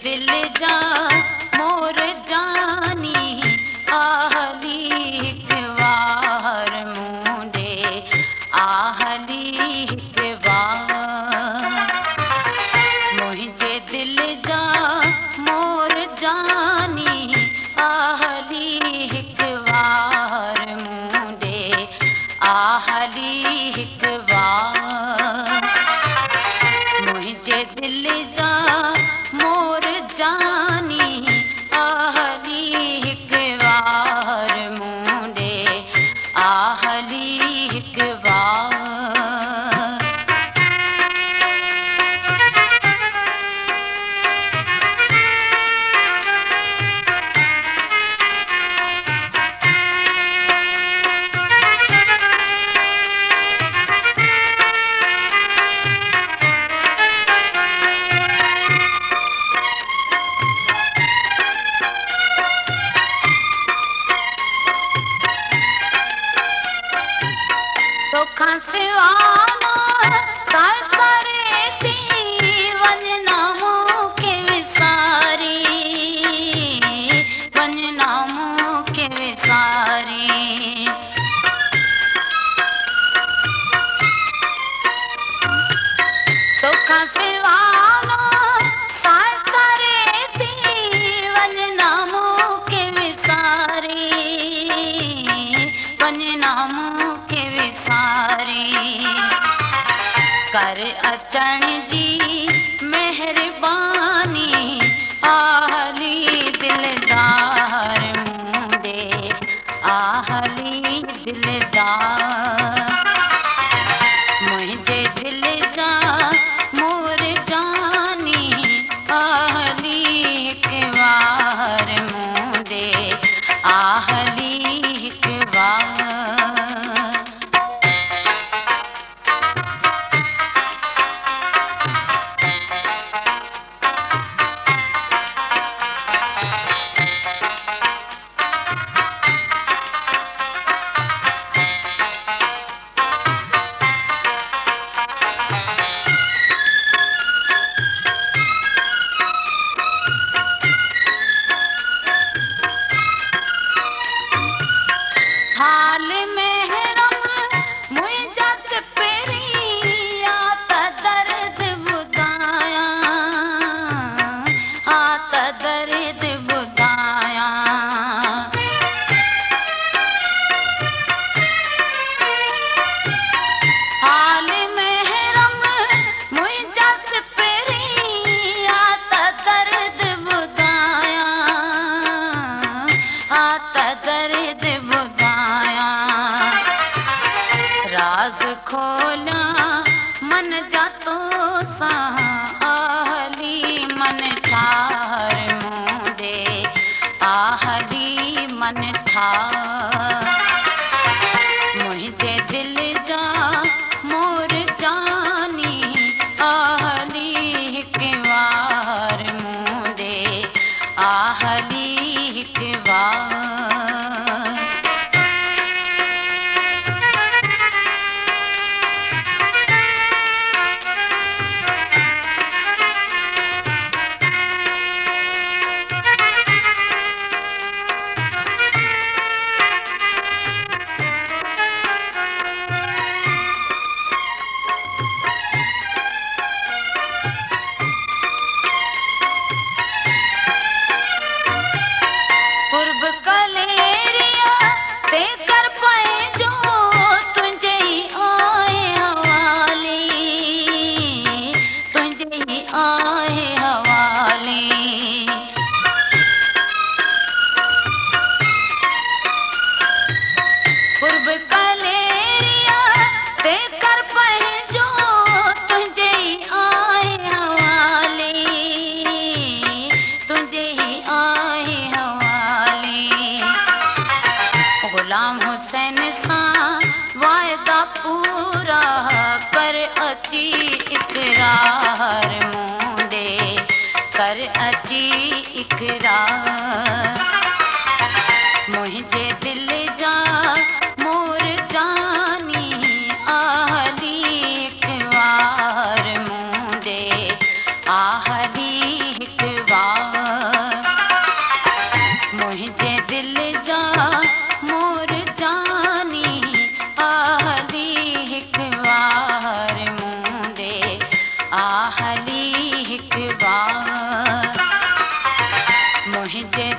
दिल जा मोर जानी आहली हिक वार मुंडे आहली हिक वार मुझे दिल जा मोर जानी आहली हिक वार मुंडे आहली हिक वार मुझे दिल जा मोर जानी आहली हिक वार मुंडे आहली हिक वार तोखा सिवाना सारे थी वञना मूंखे विसारी वञना मूंखे विसारी तोखा सिवाना सारे थी वञना मूंखे विसारी वञना मूंखे विसारी कर अचण जी मेहरबानी आहली दिलदार मुंडे आहली दिलदार मुझे दिल जा मोर जानी आहली हिक वार मुंडे आहली हिक वार हाल में रंग मुझा पेरी आ त दर्द बुधाया आ त दर्द बुधाया हाल में रंग मुझा पेरी आ त दर्द बुधाया आ त दर्द बुधाया राज खोला मन जातो सा आहली मन ठार मुंडे आहली मन ठार मुझे दिल जा मोर जानी आहली हिक वार मुंडे आहली हिक वार पूर्व कले पूरा कर अची इकरार मूंदे कर अची इकरार मुझे दिल जा मोर जानी आहली एक बार मूंदे आहली एक बार मुझे दिल जा मोर जानी आहली एक बार मूंदे आहली एक बार मुझे